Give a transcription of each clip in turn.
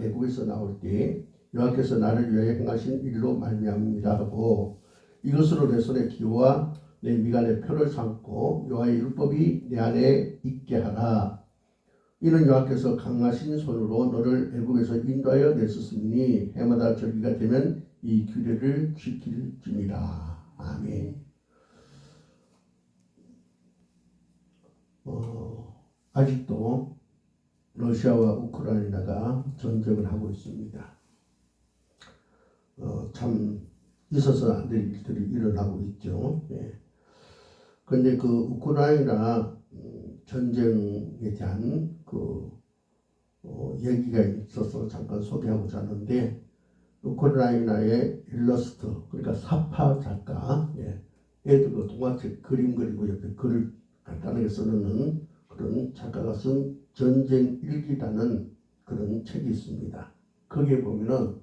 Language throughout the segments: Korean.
애국에서 나올 때 여호와께서 나를 위하여 행하신 일로 말미암음이라 하고 이것으로 내 손에 기호와 내 미간에 표를 삼고 여호와의 율법이 내 안에 있게 하라. 이는 여호와께서 강하신 손으로 너를 애국에서 인도하여 내셨으니 해마다 절기가 되면 이 규례를 지킬지니라. 아멘. 아직도 러시아와 우크라이나가 전쟁을 하고 있습니다. 참 있어서 안 될 일들이 일어나고 있죠. 그런데 그 우크라이나 전쟁에 대한 얘기가 있어서 잠깐 소개하고자 하는데, 우크라이나의 일러스트, 그러니까 사파 작가, 애들 그 동화책 그림 그리고 옆에 글을 간단하게 써놓는 그런 작가가 쓴 전쟁 일기라는 그런 책이 있습니다. 거기에 보면은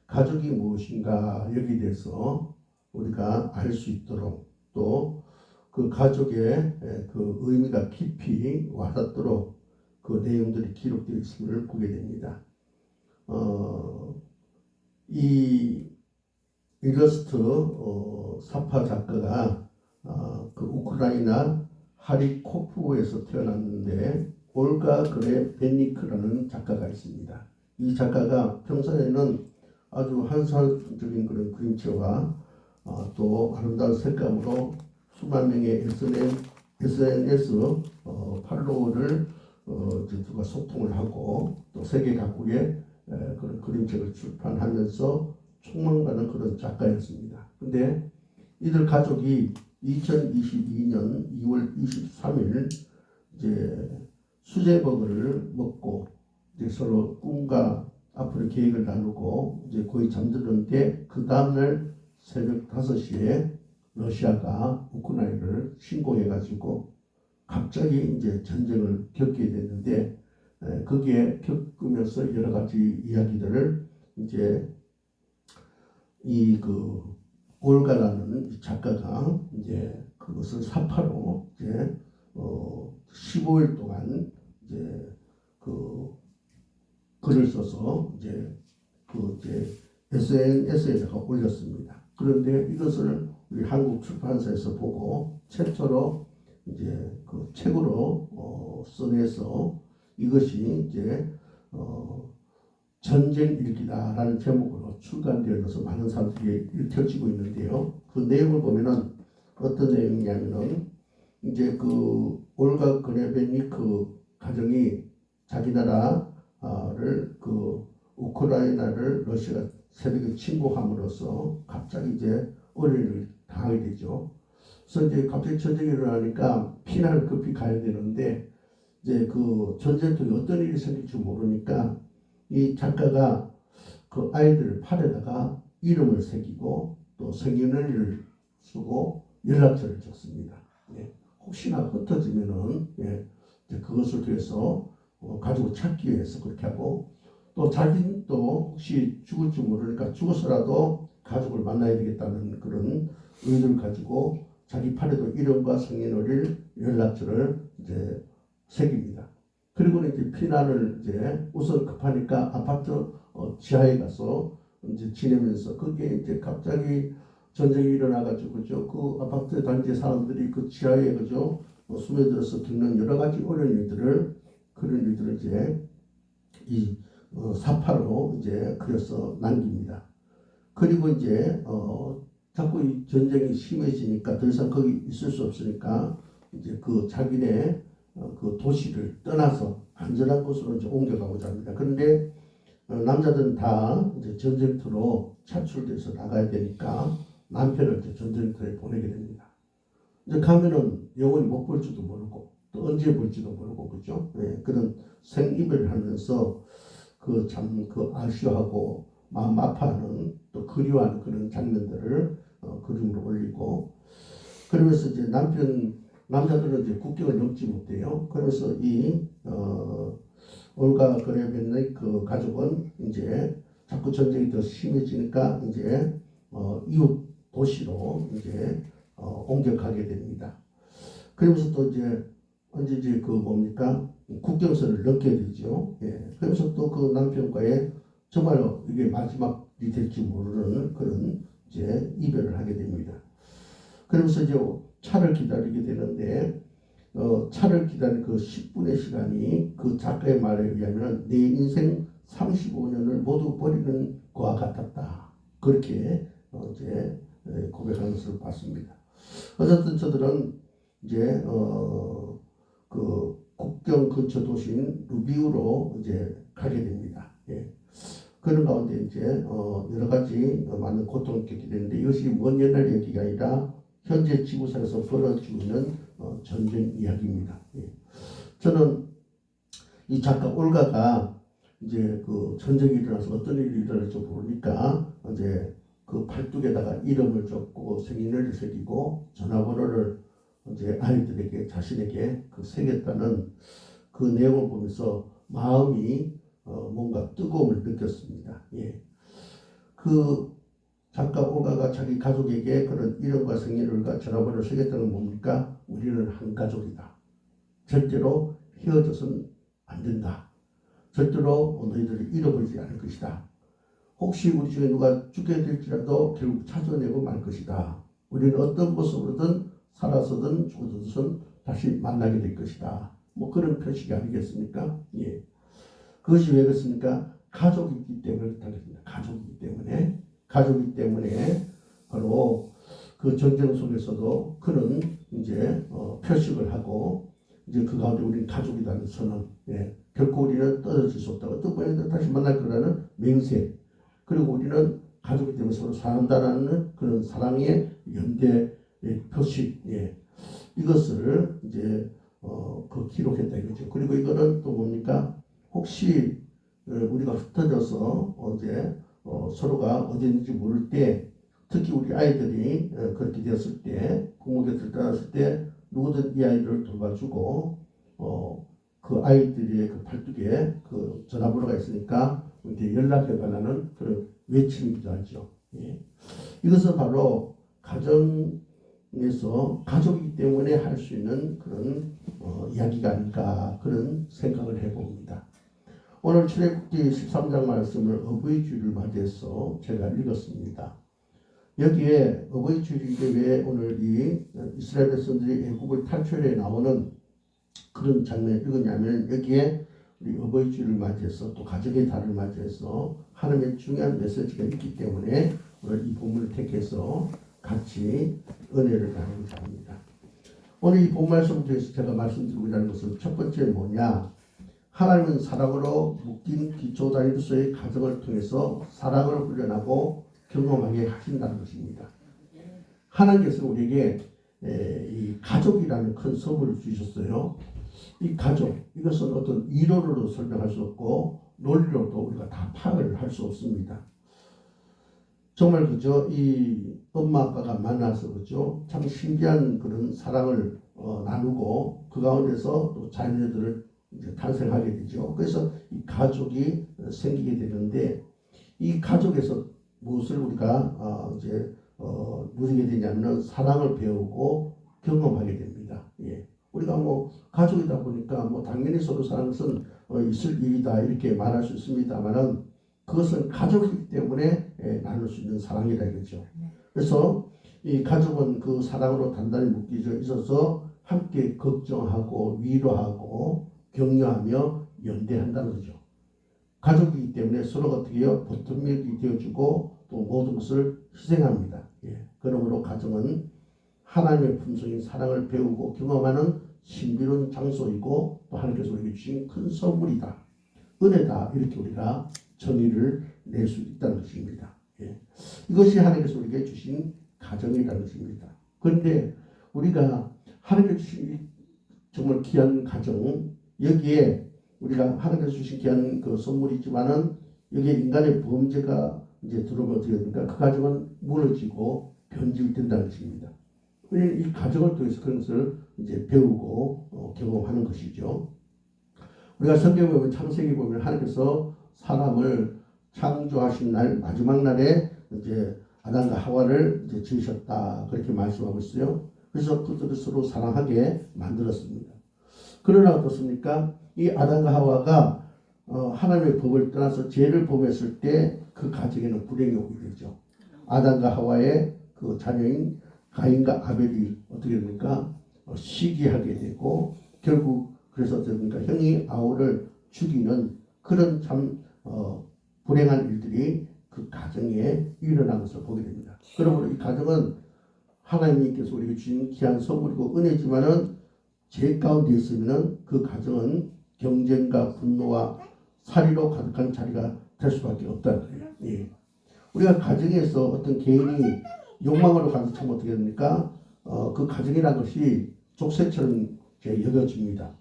가족이 무엇인가 여기에 대해서 우리가 알 수 있도록, 또 그 가족의 그 의미가 깊이 와닿도록 그 내용들이 기록되어 있음을 보게 됩니다. 이 일러스트 사파 작가가 그 우크라이나 하리코프에서 태어났는데, 올가 그레베니크라는 작가가 있습니다. 이 작가가 평소에는 아주 환상적인 그런 그림체와 또 아름다운 색감으로 수만 명의 SNS 팔로워를 누가 소통을 하고, 또 세계 각국의 그런 그림책을 출판하면서 촉망받는 그런 작가였습니다. 근데 이들 가족이 2022년 2월 23일 이제 수제버거를 먹고 이제 서로 꿈과 앞으로 계획을 나누고 이제 거의 잠들었는데, 그 다음날 새벽 5시에 러시아가 우크라이나를 침공해가지고 갑자기 이제 전쟁을 겪게 됐는데, 거기에 겪으면서 여러 가지 이야기들을 이제 이 올가라는 작가가 이제 그것을 사파로 이제 15일 동안 이제 글을 써서 이제 SNS에다가 올렸습니다. 그런데 이것을 우리 한국 출판사에서 보고 최초로 이제 그 책으로 써내서 이것이 이제 전쟁 일기다라는 제목으로 출간되어서 많은 사람들이 읽혀지고 있는데요. 그 내용을 보면은 어떤 내용이냐면은 이제 그 올가 그레베니크 가정이 자기 나라를 우크라이나를 러시아가 새벽에 침공함으로써 갑자기 이제 어려움을 당하게 되죠. 그래서 이제 갑자기 전쟁이 일어나니까 피난을 급히 가야 되는데, 이제 그 전쟁통에 어떤 일이 생길지 모르니까 이 작가가 그 아이들 팔에다가 이름을 새기고 또 생년월일을 쓰고 연락처를 적습니다. 혹시나 흩어지면은 이제 그것을 위해서 가지고 찾기 위해서 그렇게 하고, 또 자기는 또 혹시 죽을지 모르니까 죽어서라도 가족을 만나야 되겠다는 그런 의도를 가지고 자기 팔에도 이름과 생년월일, 연락처를 이제 새깁니다. 그리고 이제 피난을 이제 우선 급하니까 아파트 지하에 가서 이제 지내면서, 거기에 이제 갑자기 전쟁이 일어나가지고 그죠, 그 아파트 단지 사람들이 그 지하에 그죠 스며들어서 겪는 여러 가지 어려운 일들을, 그런 일들을 이제 이 사파로 이제 그려서 남깁니다. 그리고 이제 자꾸 이 전쟁이 심해지니까 더 이상 거기 있을 수 없으니까 이제 그 자기네 그 도시를 떠나서 안전한 곳으로 이제 옮겨가고자 합니다. 그런데 남자들은 다 이제 전쟁터로 차출돼서 나가야 되니까 남편을 이제 전쟁터에 보내게 됩니다. 이제 가면은 영원히 못 볼지도 모르고 또 언제 볼지도 모르고 그죠? 그런 생이별을 하면서 참 아쉬워하고 마음 아파하는, 또 그리워하는 그런 장면들을 그림으로 올리고, 그러면서 이제 남자들은 이제 국경을 넘지 못해요. 그래서 이 올가 그레베니크 그 가족은 이제 자꾸 전쟁이 더 심해지니까 이제 이웃 도시로 이제 옮겨가게 됩니다. 그러면서 또 이제 언제 이제 뭡니까 국경선을 넘게 되죠. 예. 그래서 또 그 남편과의 정말로 이게 마지막이 될지 모르는 그런 이제 이별을 하게 됩니다. 그러면서 이제 차를 기다리게 되는데 차를 기다리는 그 10분의 시간이 그 작가의 말에 의하면 내 인생 35년을 모두 버리는 것과 같았다. 그렇게 이제 고백하는 것을 봤습니다. 어쨌든 저들은 이제 그 국경 근처 도시인 루비우로 이제 가게 됩니다. 예. 그런 가운데 이제 여러 가지 많은 고통을 겪게 되는데 이것이 먼 옛날 얘기가 아니라 현재 지구상에서 벌어지고 있는 전쟁 이야기입니다. 예. 저는 이 작가 올가가 이제 그 전쟁이 일어나서 어떤 일이 일어날지 모르니까 이제 그 팔뚝에다가 이름을 적고 생일을 새기고 전화번호를 이제 아이들에게 자신에게 그 새겼다는 그 내용을 보면서 마음이 뭔가 뜨거움을 느꼈습니다. 예. 그 작가 올가가 자기 가족에게 그런 이름과 생일과 전화번호를 새겼다는 건 뭡니까? 우리는 한 가족이다. 절대로 헤어져서는 안 된다. 절대로 너희들을 잃어버리지 않을 것이다. 혹시 우리 중에 누가 죽게 될지라도 결국 찾아내고 말 것이다. 우리는 어떤 모습으로든 살아서든 죽어서든 다시 만나게 될 것이다. 뭐 그런 표식이 아니겠습니까? 예. 그것이 왜 그렇습니까? 가족이기 때문에 그렇습니다. 가족이기 때문에 바로 그 전쟁 속에서도 그런 이제 표식을 하고 이제 그 가운데 우리는 가족이라는 선언, 예. 결코 우리는 떨어질 수 없다. 어떤 분야든 다시 만날 거라는 맹세. 그리고 우리는 가족이기 때문에 서로 사랑한다라는 그런 사랑의 연대 표식, 예. 이것을 이제 그 기록했다 이거죠. 그리고 이거는 또 뭡니까? 혹시 우리가 흩어져서 이제 서로가 어디 있는지 모를 때, 특히 우리 아이들이 그렇게 되었을 때, 부모 곁을 떠났을 때 누구든 이 아이들을 돌봐주고 그 아이들의 그 팔뚝에 그 전화번호가 있으니까 이제 연락해달라는 그런 외침이기도 하죠. 예. 이것은 바로 가정에서 가족이기 때문에 할 수 있는 그런 이야기가 아닐까 그런 생각을 해봅니다. 오늘 출애굽기 13장 말씀을 어버이 주일을 맞이해서 제가 읽었습니다. 여기에 어버이 주일인데 왜 오늘 이 이스라엘 백성들이 애국을 탈출해 나오는 그런 장면을 읽었냐면 여기에 우리 어버이 주일을 맞이해서 또 가정의 달을 맞이해서 하나님의 중요한 메시지가 있기 때문에 오늘 이 본문을 택해서 같이 은혜를 나누고자 합니다. 오늘 이 본 말씀 중에서 제가 말씀드리고자 하는 것은 첫 번째 뭐냐? 하나님은 사랑으로 묶인 기초단위로서의 가정을 통해서 사랑을 훈련하고 경험하게 하신다는 것입니다. 하나님께서 우리에게 이 가족이라는 큰 선물을 주셨어요. 이 가족, 이것은 어떤 이론으로 설명할 수 없고 논리로도 우리가 다 파악을 할 수 없습니다. 정말 그죠? 이 엄마 아빠가 만나서 그죠? 참 신기한 그런 사랑을 나누고 그 가운데서 또 자녀들을 이제 탄생하게 되죠. 그래서 이 가족이 생기게 되는데 이 가족에서 무엇을 우리가 이제 누리게 되냐면 사랑을 배우고 경험하게 됩니다. 예. 우리가 뭐 가족이다 보니까 뭐 당연히 서로 사는 것은 있을 일이다 이렇게 말할 수 있습니다만은 그것은 가족이기 때문에 나눌 수 있는 사랑이다 이거죠. 그래서 이 가족은 그 사랑으로 단단히 묶여져 있어서 함께 걱정하고 위로하고 격려하며 연대한다는 거죠. 가족이기 때문에 서로가 어떻게 해요? 버팀목이 되어주고 또 모든 것을 희생합니다. 예. 그러므로 가정은 하나님의 품성인 사랑을 배우고 경험하는 신비로운 장소이고 또 하나님께서 우리에게 주신 큰 선물이다. 은혜다. 이렇게 우리가 정의를 낼 수 있다는 것입니다. 예. 이것이 하나님께서 우리에게 주신 가정이라는 것입니다. 그런데 우리가 하나님께서 주신 정말 귀한 가정, 여기에 우리가 하나님께서 주신 귀한 그 선물이지만은 여기에 인간의 범죄가 이제 들어오면 어떻게 됩니까? 그 가정은 무너지고 변질된다는 것입니다. 왜냐하면 이 가정을 통해서 그런 것을 이제 배우고 경험하는 것이죠. 우리가 성경에 보면 창세기 보면 하나님께서 사람을 창조하신 날 마지막 날에 이제 아담과 하와를 이제 지으셨다 그렇게 말씀하고 있어요. 그래서 그들을 서로 사랑하게 만들었습니다. 그러나 어떻습니까? 이 아담과 하와가 하나님의 법을 떠나서 죄를 범했을 때 그 가정에는 불행이 오게 되죠. 아담과 하와의 그 자녀인 가인과 아벨이 어떻게 됩니까? 시기하게 되고 결국 그래서 어떻게 됩니까? 형이 아우를 죽이는 그런 참 불행한 일들이 그 가정에 일어난 것을 보게 됩니다. 그러므로 이 가정은 하나님께서 우리에게 주신 귀한 선물이고 은혜지만은 죄 가운데 있으면은 그 가정은 경쟁과 분노와 살이로 가득한 자리가 될 수밖에 없다는 거예요. 예. 우리가 가정에서 어떤 개인이 욕망으로 가득 차면 어떻게 됩니까? 그 가정이라는 것이 족쇄처럼 여겨집니다.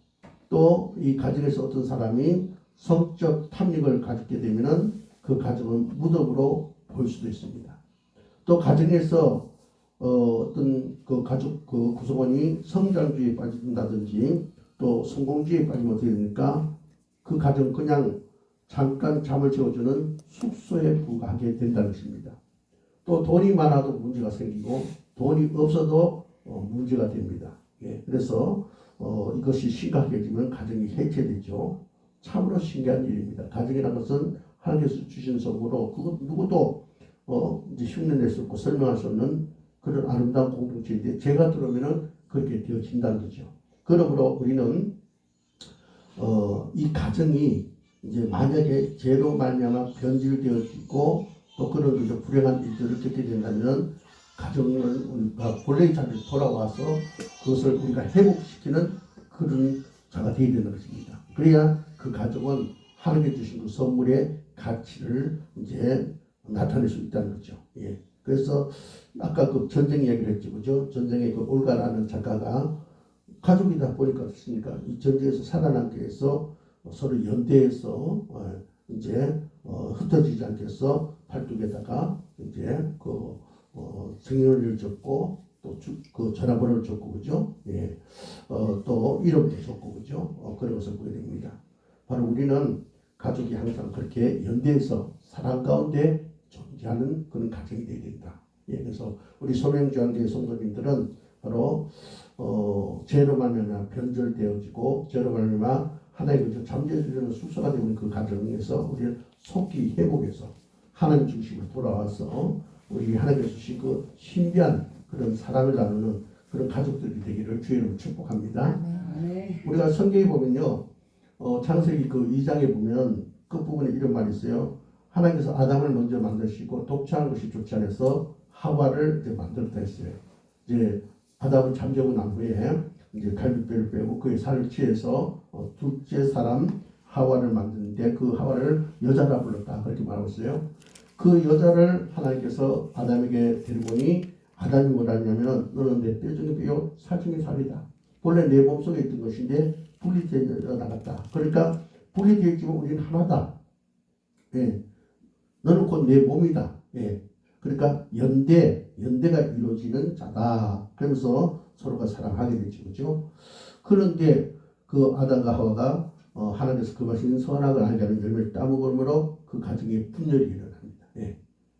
또 이 가정에서 어떤 사람이 성적 탐닉을 가지게 되면은 그 가정은 무덤으로 볼 수도 있습니다. 또 가정에서 어떤 그 가족 그 구성원이 성장주의에 빠진다든지 또 성공주의에 빠지면 어떻게 됩니까? 그 가정 그냥 잠깐 잠을 재워주는 숙소에 불과하게 된다는 것입니다. 또 돈이 많아도 문제가 생기고 돈이 없어도 문제가 됩니다. 예, 그래서 이것이 심각해지면 가정이 해체되죠. 참으로 신기한 일입니다. 가정이라는 것은 하나님께서 주신 선물로 그것 누구도 이제 흉내낼 수 없고 설명할 수 없는 그런 아름다운 공동체인데 죄가 들어오면은 그렇게 되어진다는 거죠. 그러므로 우리는 이 가정이 이제 만약에 죄로 말미암아 변질되어지고 또 그런 불행한 일들을 겪게 된다면 가정을 우리가 본래의 자리로 돌아와서 그것을 우리가 회복시키는 그런 자가 되어야 되는 것입니다. 그래야 그 가정은 하나님께 주신 그 선물의 가치를 이제 나타낼 수 있다는 거죠. 예. 그래서 아까 그 전쟁 이야기를 했죠, 그죠? 전쟁의 그 올가라는 작가가 가족이다 보니까 어떻습니까? 이 전쟁에서 살아남기 위해서 서로 연대해서 이제 흩어지지 않게 해서 팔뚝에다가 이제 그 생년월일을 적고 또 그 전화번호를 적고 그죠? 예. 또 이름도 적고 그죠? 그런 것을 보게 됩니다. 바로 우리는 가족이 항상 그렇게 연대해서 사랑 가운데 존재하는 그런 가정이 되어야 된다. 예. 그래서 우리 소명주한교회 성도님들은 바로 죄로 말미암아 변절되어지고 죄로 말미암아 하나님께서 잠재우려는 숙소가 되는 그 가정에서 우리를 속히 회복해서 하나님 중심으로 돌아와서 우리 하나님께서 주신 그 신비한 그런 사랑을 나누는 그런 가족들이 되기를 주의 이름으로 축복합니다. 네. 우리가 성경에 보면요, 창세기 그 2장에 보면 끝부분에 이런 말이 있어요. 하나님께서 아담을 먼저 만드시고 독차하는 것이 좋지 않아서 하와를 이제 만들었다 했어요. 이제 아담을 잠재우고 난 후에 이제 갈비뼈를 빼고 그의 살을 취해서 둘째 사람 하와를 만드는데 그 하와를 여자라 불렀다 그렇게 말하고 있어요. 그 여자를 하나님께서 아담에게 데리고니 아담이 뭐라냐면 너는 내 뼈 중에 뼈요 살 중에 살이다. 본래 내 몸속에 있던 것인데 분리되어 나갔다. 그러니까 분리되어 있지만 우리는 하나다. 예. 너는 곧 내 몸이다. 예. 그러니까 연대가 이루어지는 자다. 그러면서 서로가 사랑하게 되죠. 그죠? 그런데 그 아담과 하와가 하나님께서 그 맛인 선악을 알게 하는 열매를 따먹음으로 그 가정에 분열이 일어납니다. 예.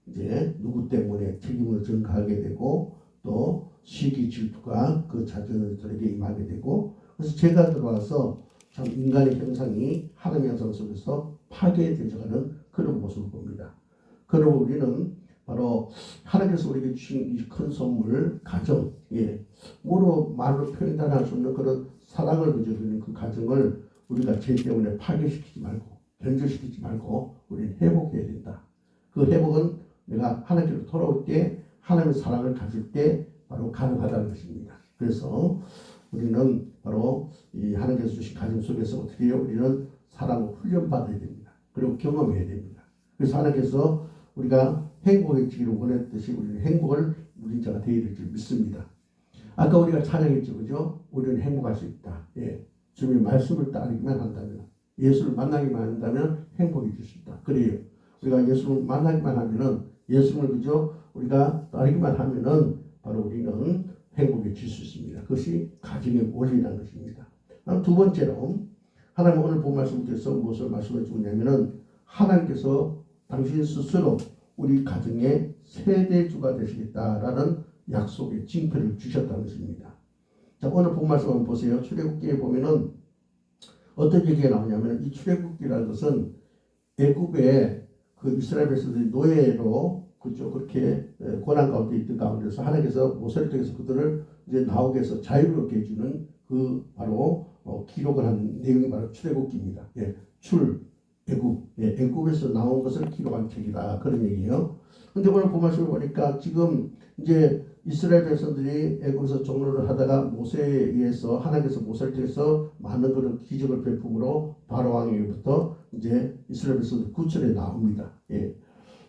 이제 누구 때문에 책임을 전가하게 되고 또 시기 질투가 그 자녀들에게 임하게 되고 그래서 죄가 들어와서 참 인간의 형상이 하나님의 형상 속에서 파괴되어가는 그런 모습을 봅니다. 그러므로 우리는 바로 하나님께서 우리에게 주신 이 큰 선물 가정, 예, 말로 표현할 수 없는 그런 사랑을 가져주는 그 가정을 우리가 죄 때문에 파괴시키지 말고 변질시키지 말고 우리는 회복해야 된다. 그 회복은 내가 하나님께로 돌아올 때 하나님의 사랑을 가질 때 바로 가능하다는 것입니다. 그래서 우리는 바로 이 하나님께서 주신 가정 속에서 어떻게 해요? 우리는 사랑을 훈련받아야 됩니다. 그리고 경험해야 됩니다. 그래서 하나님께서 우리가 행복해지기를 원했듯이 우리는 행복을 누린 자가 되어야 될 줄 믿습니다. 아까 우리가 찬양했죠, 그죠? 우리는 행복할 수 있다. 예. 주님의 말씀을 따르기만 한다면, 예수를 만나기만 한다면 행복해질 수 있다. 그래요. 우리가 예수를 만나기만 하면은, 예수를 그죠? 우리가 따르기만 하면은, 바로 우리는 행복해질 수 있습니다. 그것이 가정의 원리라는 것입니다. 두 번째로, 하나님 오늘 본 말씀 통해서 무엇을 말씀해 주냐면은, 하나님께서 당신 스스로 우리 가정의 세대주가 되시겠다라는 약속의 징표를 주셨다는 것입니다. 자, 오늘 본 말씀 한번 보세요. 출애굽기에 보면은 어떤 얘기가 나오냐면 이 출애굽기라는 것은 애굽의 그 이스라엘 백성들이 노예로 그죠 그렇게 고난 가운데 있던 가운데서 하나님께서 모세를 통해서 그들을 이제 나오게 해서 자유롭게 해주는 그 바로 기록을 한 내용이 바로 출애굽기입니다. 예, 애굽, 예, 애굽에서 나온 것을 기록한 책이다 그런 얘기예요. 근데 오늘 본말씀을 보니까 지금 이제 이스라엘 백성들이 애굽에서 종로를 하다가 모세에 의해서 하나님께서 모세를 통해서 많은 그런 기적을 베품으로 바로 왕에게부터 이제 이스라엘 백성들 구출에 나옵니다. 예.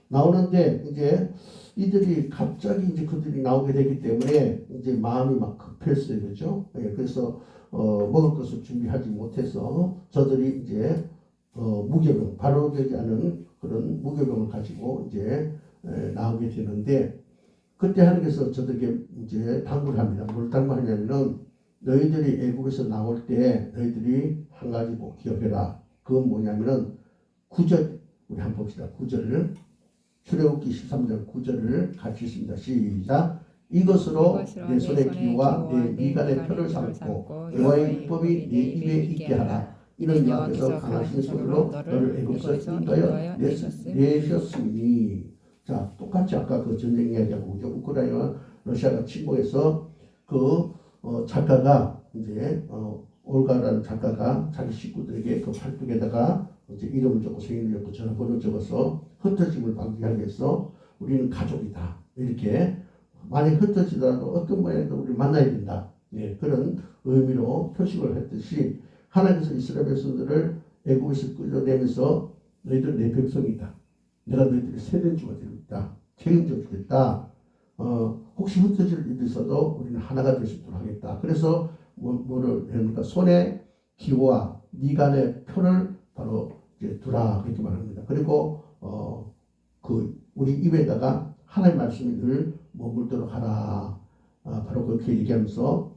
나오는데 이제 이들이 갑자기 이제 그들이 나오게 되기 때문에 이제 마음이 막 급했어요, 그렇죠? 예, 그래서 먹을 것을 준비하지 못해서 저들이 이제 무교병, 바로 되지 않은 그런 무교병을 가지고 이제 나오게 되는데 그때 하나님께서 저들에게 이제 당부를 합니다. 뭘 당부하냐면은 너희들이 애국에서 나올 때 너희들이 한 가지 꼭 기억해라. 그건 뭐냐면은 9절 우리 한번 봅시다. 9절을 출애굽기 13장 9절을 같이 읽습니다. 시작. 이것으로 내 손의 기호와 내 미간의 표를 삼고 여호와의 율법이 내 입에 있게 하라. 이는 여호와께서 강하신 손으로 너를 애굽에서 인도하여 내셨으니. 자, 똑같이 아까 그 전쟁 이야기하고 그죠? 우크라이나와 러시아가 침공해서 그 작가가 이제 올가라는 작가가 자기 식구들에게 그 팔뚝에다가 이제 이름을 적고 생일을 적고 전화번호를 적어서 흩어짐을 방지하기 위해서 우리는 가족이다. 이렇게 만약 흩어지더라도 어떤 모양이든 우리 만나야 된다. 예, 그런 의미로 표식을 했듯이 하나님께서 이스라엘 백성들을 애굽에서 끌어내면서 너희들 내 백성이다. 내가 너희들의 세대주가 되겠다. 책임져 주겠다. 혹시 흩어질 일이 있어도 우리는 하나가 될 수 있도록 하겠다. 그래서 뭐를 합니까? 손에 기호와 미간의 표를 바로 이제 두라 그렇게 말합니다. 그리고 그 우리 입에다가 하나님의 말씀이 늘 머물도록 하라. 바로 그렇게 얘기하면서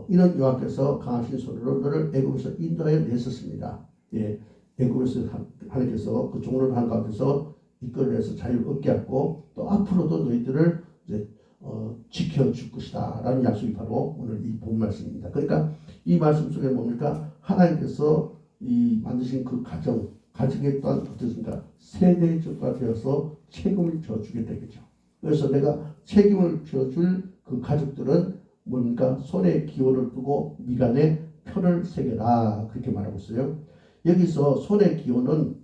이는 여호와께서 강하신 손으로 너를 애굽에서 인도하여 내셨습니다. 예, 애굽에서 하나님께서 그 종로를 한 가운데서 이끌어내서 자유를 얻게 하고 또 앞으로도 너희들을 이제 지켜줄 것이다 라는 약속이 바로 오늘 이 본 말씀입니다. 그러니까 이 말씀 속에 뭡니까? 하나님께서 이 만드신 그 가정에 또한 어떻습니까? 세대주가 되어서 책임을 져주게 되겠죠. 그래서 내가 책임을 져줄 그 가족들은 뭡니까? 손에 기호를 두고 미간에 표를 새겨라 그렇게 말하고 있어요. 여기서 손의 기호는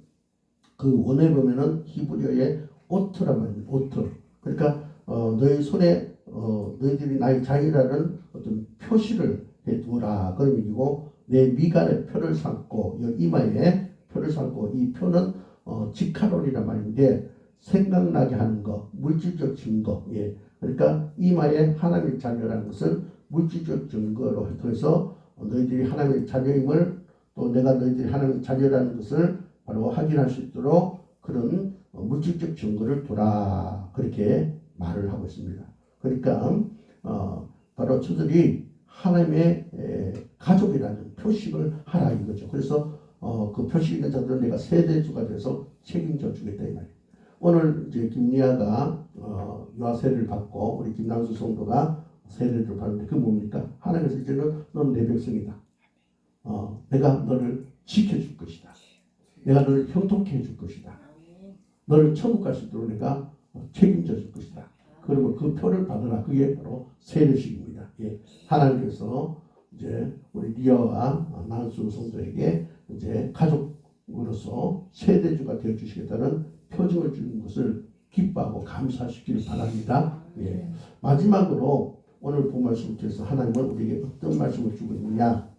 그 원어에 보면은 히브리어의 오트란 말입니다. 오트. 그러니까 너희 손에 너희들이 나의 자유라는 어떤 표시를 해두라 그런 얘기고 내 미간에 표를 삼고 이마에 표를 삼고 이 표는 직카롤이란 말인데 생각나게 하는 거, 물질적 증거. 예. 그러니까 이마에 하나님의 자녀라는 것을 물질적 증거로 통해서 너희들이 하나님의 자녀임을 또 내가 너희들이 하나님의 자녀라는 것을 바로 확인할 수 있도록 그런 물질적 증거를 두라 그렇게 말을 하고 있습니다. 그러니까 바로 저들이 하나님의 가족이라는 표식을 하라 이거죠. 그래서 그 표식 있는 자들은 내가 세대주가 돼서 책임져 주겠다 이 말이에요. 오늘 이제 김리아가 유아 세례를 받고 우리 김남수 성도가 세례를 받는데 그 뭡니까? 하나님께서 이제는 넌 내 백성이다. 내가 너를 지켜줄 것이다. 내가 너를 형통케 해줄 것이다. 너를 천국 갈 수 있도록 내가 책임져 줄 것이다. 그러면 그 표를 받으라. 그게 바로 세례식입니다. 예. 하나님께서 이제 우리 리아와 난수 성도에게 이제 가족으로서 세대주가 되어 주시겠다는 표징을 주는 것을 기뻐하고 감사하시기를 바랍니다. 예. 마지막으로 오늘 본 말씀을 통해서 하나님은 우리에게 어떤 말씀을 주고 있느냐?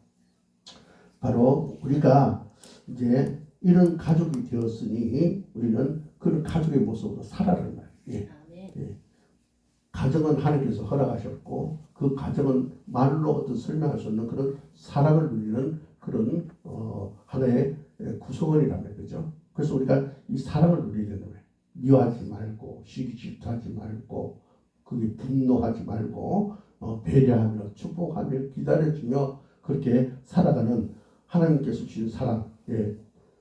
바로 우리가 이제 이런 가족이 되었으니 우리는 그런 가족의 모습으로 살아라는 말이에요. 예. 예. 가정은 하나님께서 허락하셨고 그 가정은 말로 어떤 설명할 수 없는 그런 사랑을 누리는 그런 하나의 구성원이라면 그죠? 그래서 우리가 이 사랑을 누리야 되는 거예요. 미워하지 말고 시기 질투하지 말고 그게 분노하지 말고 배려하며 축복하며 기다려주며 그렇게 살아가는 하나님께서 주신 사랑. 예.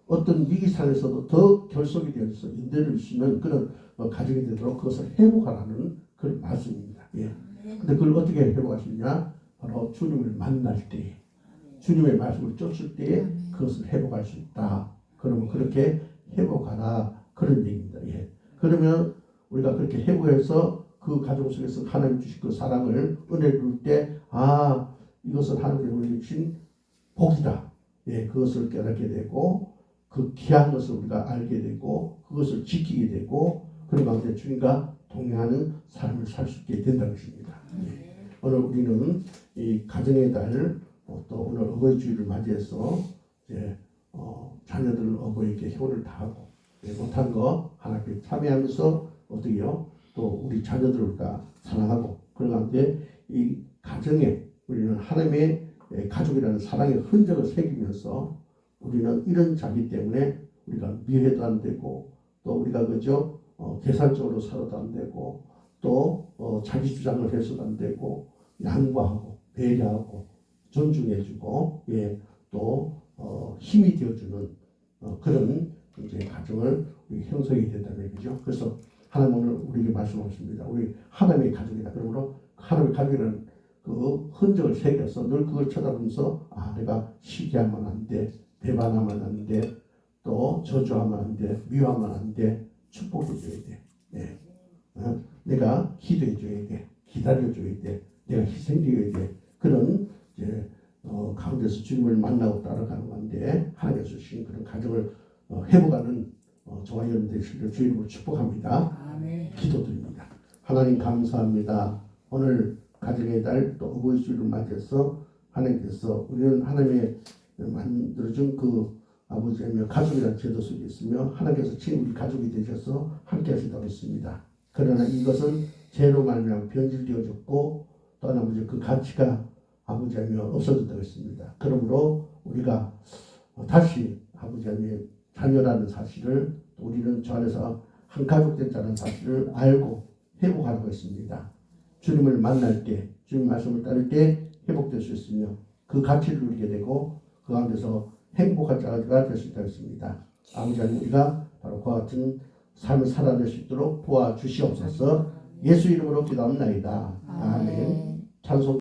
어떤 위기 상에서도 더 결속이 되어서 인내를 주시는 그런 가정이 되도록 그것을 회복하라는 그런 말씀입니다. 예. 근데 그걸 어떻게 회복하시느냐? 바로 주님을 만날 때 주님의 말씀을 쫓을 때 그것을 회복할 수 있다. 그러면 그렇게 회복하라. 그런 얘기입니다. 예. 그러면 우리가 그렇게 회복해서 그 가정 속에서 하나님 주신 그 사랑을 은혜를 누릴 때, 아, 이것은 하나님께서 우리에게 주신 복이다. 예, 그것을 깨닫게 되고, 그 귀한 것을 우리가 알게 되고, 그것을 지키게 되고, 그런 가운데 주님과 동행하는 삶을 살 수 있게 된다는 것입니다. 예. 오늘 우리는 이 가정의 달, 또 오늘 어버이 주일을 맞이해서 이제 자녀들 어버이에게 효를 다하고, 예, 못한 거 하나님께 참여하면서 어떻게요? 또 우리 자녀들과 사랑하고, 그런 가운데 이 가정에 우리는 하나님의 가족이라는 사랑의 흔적을 새기면서 우리는 이런 자기 때문에 우리가 미워해도 안 되고, 또 우리가 그저 계산적으로 살아도 안 되고, 또 자기 주장을 해서도 안 되고, 양보하고 배려하고 존중해주고, 예, 또 힘이 되어주는 그런 이제 가정을 우리 형성이 된다는 얘기죠. 그래서 하나님 오늘 우리에게 말씀하십니다. 우리 하나님의 가족이다. 그러므로 하나님의 가족이라는 그 흔적을 새겨서 늘 그걸 쳐다보면서, 아, 내가 시기하면 안 돼, 배반하면 안 돼, 또 저주하면 안 돼, 미워하면 안 돼, 축복해줘야 돼. 네. 내가 기도해줘야 돼, 기다려줘야 돼, 내가 희생되어야 돼. 그런 이제 가운데서 주님을 만나고 따라가는 건데, 하나님께서 주신 그런 가정을 회복하는 저와 여러분 되시기를 주의 이름으로 축복합니다. 아멘. 기도드립니다. 하나님 감사합니다. 오늘 가정의 달 또 어버이 주일을 맞이해서 하나님께서 우리는 하나님의 만들어준 그 아버지이며 가족이라는 제도 속에 있으며 하나님께서 친히 우리 가족이 되셔서 함께 하신다고 했습니다. 그러나 이것은 죄로 말미암아 변질되어졌고 또 하나 문제 그 가치가 아버지이며 없어졌다고 했습니다. 그러므로 우리가 다시 아버지이며 자녀라는 사실을, 우리는 저 안에서 한 가족 됐다는 사실을 알고 회복하라고 했습니다. 주님을 만날 때, 주님 말씀을 따를 때 회복될 수 있으며 그 가치를 누리게 되고 그 가운데서 행복한 자가 될 수 있다고 했습니다. 아버지 하나님, 우리가 바로 그와 같은 삶을 살아낼 수 있도록 도와주시옵소서. 예수 이름으로 기도합나이다. 아멘. 찬송.